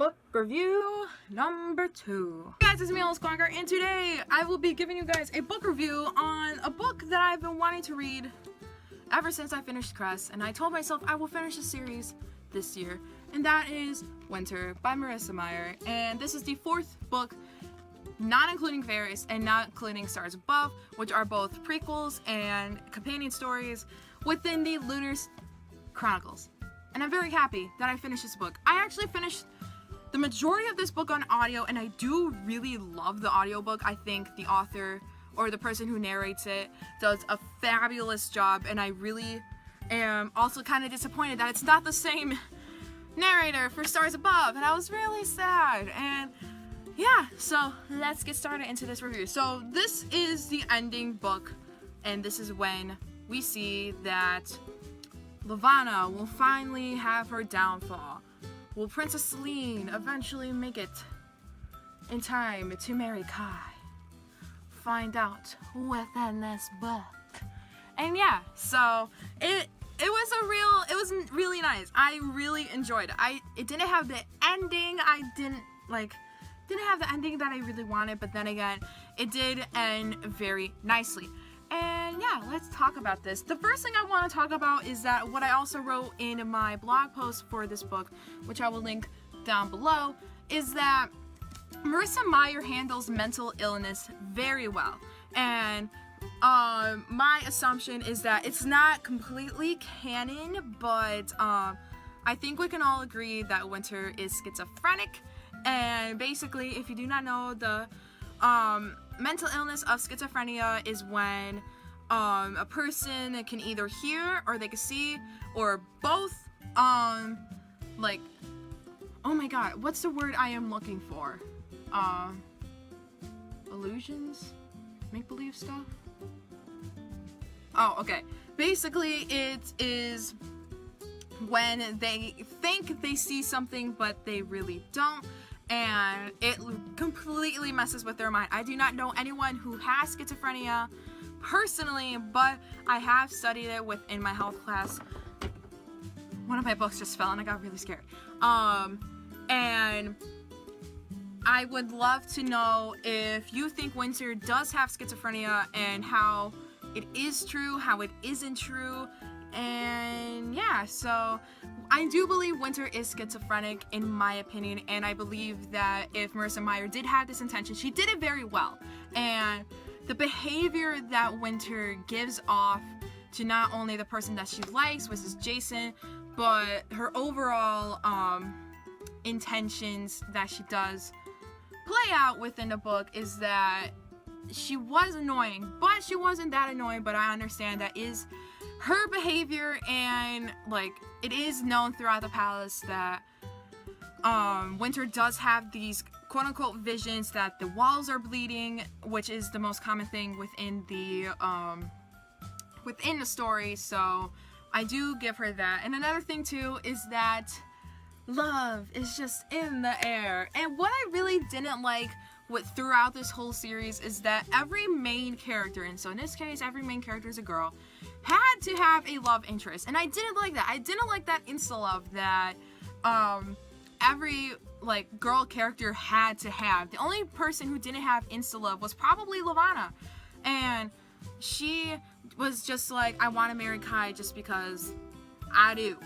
book review number 2. Hey guys, it's me, Squonker, and today I will be giving you guys a book review on a book that I've been wanting to read ever since I finished Crest, and I told myself I will finish the series this year, and that is Winter by Marissa Meyer. And this is the 4th book, not including Fairies and not including Stars Above, which are both prequels and companion stories within the Lunar Chronicles. And I'm very happy that I finished this book. I actually finished the majority of this book on audio, and I do really love the audiobook. I think the author, or the person who narrates it, does a fabulous job, and I really am also kind of disappointed that it's not the same narrator for Stars Above, and I was really sad. And yeah, so let's get started into this review. So this is the ending book, and this is when we see that Lavanna will finally have her downfall. Will Princess Celine eventually make it in time to marry Kai? Find out within this book. And yeah, so it was really nice. I really enjoyed it. It didn't have the ending. I didn't have the ending that I really wanted, but then again, it did end very nicely. And yeah, let's talk about this. The first thing I want to talk about is that what I also wrote in my blog post for this book, which I will link down below, is that Marissa Meyer handles mental illness very well. And my assumption is that it's not completely canon, but I think we can all agree that Winter is schizophrenic. And basically, if you do not know, the mental illness of schizophrenia is when a person can either hear or they can see or both. Like, oh my god, what's the word I am looking for? Illusions? Make-believe stuff? Oh, okay. Basically, it is when they think they see something but they really don't, and it completely messes with their mind. I do not know anyone who has schizophrenia personally, but I have studied it within my health class. One of my books just fell and I got really scared. And I would love to know if you think Winter does have schizophrenia and how it is true, how it isn't true. And yeah, so I do believe Winter is schizophrenic in my opinion, and I believe that if Marissa Meyer did have this intention, she did it very well. And the behavior that Winter gives off to not only the person that she likes, which is Jason, but her overall intentions that she does play out within the book is that she was annoying, but she wasn't that annoying. But I understand that is her behavior, and like it is known throughout the palace that Winter does have these quote-unquote visions that the walls are bleeding, which is the most common thing within the story. So I do give her that. And another thing too is that love is just in the air. And what I really didn't like throughout this whole series is that every main character, and so in this case every main character is a girl, had to have a love interest, and I didn't like that. I didn't like that insta-love that every girl character had to have. The only person who didn't have insta-love was probably Lavanna, and she was just like, I want to marry Kai just because I do,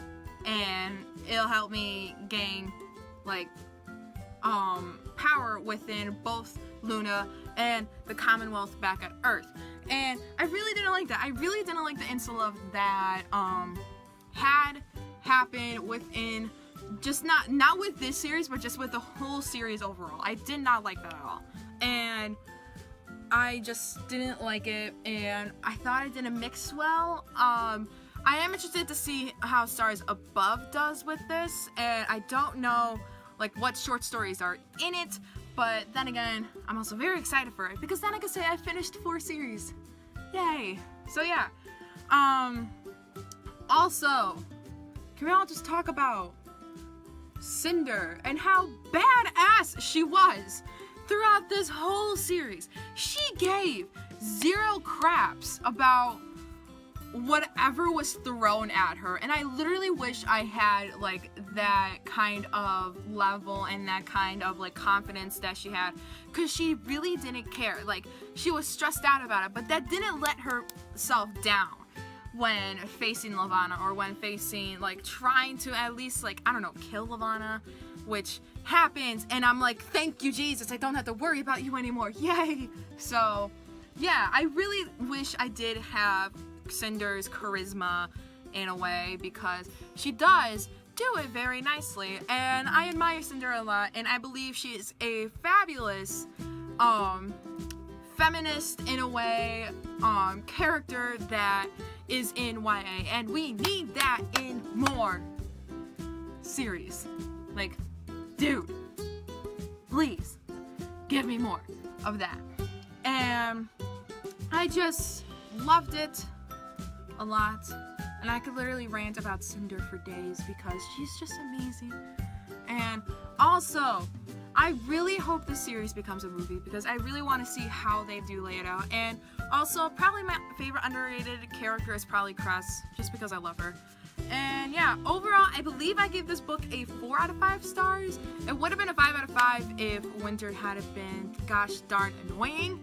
and it'll help me gain power within both Luna and the Commonwealth back at Earth. And I really didn't like that. I really didn't like the insta-love that had happened within, just not with this series, but just with the whole series overall. I did not like that at all. And I just didn't like it, and I thought it didn't mix well. I am interested to see how Stars Above does with this, and I don't know what short stories are in it, but then again, I'm also very excited for it, because then I can say I finished 4 series. Yay! So yeah, also, can we all just talk about Cinder and how badass she was throughout this whole series? She gave 0 craps about whatever was thrown at her. And I literally wish I had like that kind of level and that kind of like confidence that she had, because she really didn't care. Like, she was stressed out about it, but that didn't let herself down when facing Lavanna, or when facing, like, trying to at least, like, I don't know, kill Lavanna, which happens, and I'm like, thank you, Jesus, I don't have to worry about you anymore, yay! So, yeah, I really wish I did have Cinder's charisma in a way, because she does do it very nicely, and I admire Cinder a lot, and I believe she is a fabulous, feminist, in a way, character that is in YA, and we need that in more series. Like, dude, please give me more of that. And I just loved it a lot, and I could literally rant about Cinder for days because she's just amazing. And also, I really hope this series becomes a movie, because I really want to see how they do lay it out. And also, probably my favorite underrated character is probably Cress, just because I love her. And yeah, overall, I believe I gave this book a 4 out of 5 stars. It would have been a 5 out of 5 if Winter hadn't been gosh darn annoying,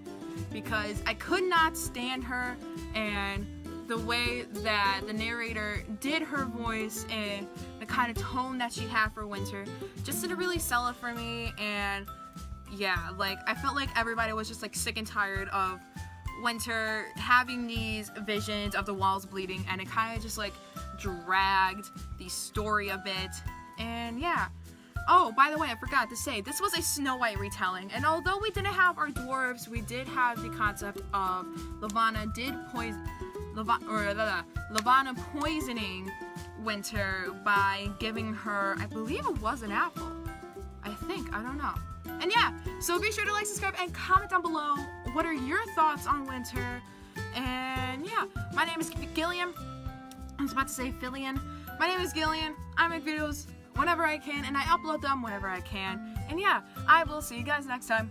because I could not stand her, and the way that the narrator did her voice and the kind of tone that she had for Winter just didn't really sell it for me. And yeah, like, I felt like everybody was just like sick and tired of Winter having these visions of the walls bleeding, and it kind of just like dragged the story a bit. And yeah. Oh, by the way, I forgot to say, this was a Snow White retelling, and although we didn't have our dwarves, we did have the concept of Lavanna poisoning Winter by giving her, I believe it was an apple. I don't know. And yeah, so be sure to like, subscribe, and comment down below what are your thoughts on Winter. And yeah, my name is Gillian. I was about to say Fillion. My name is Gillian. I make videos whenever I can, and I upload them whenever I can. And yeah, I will see you guys next time.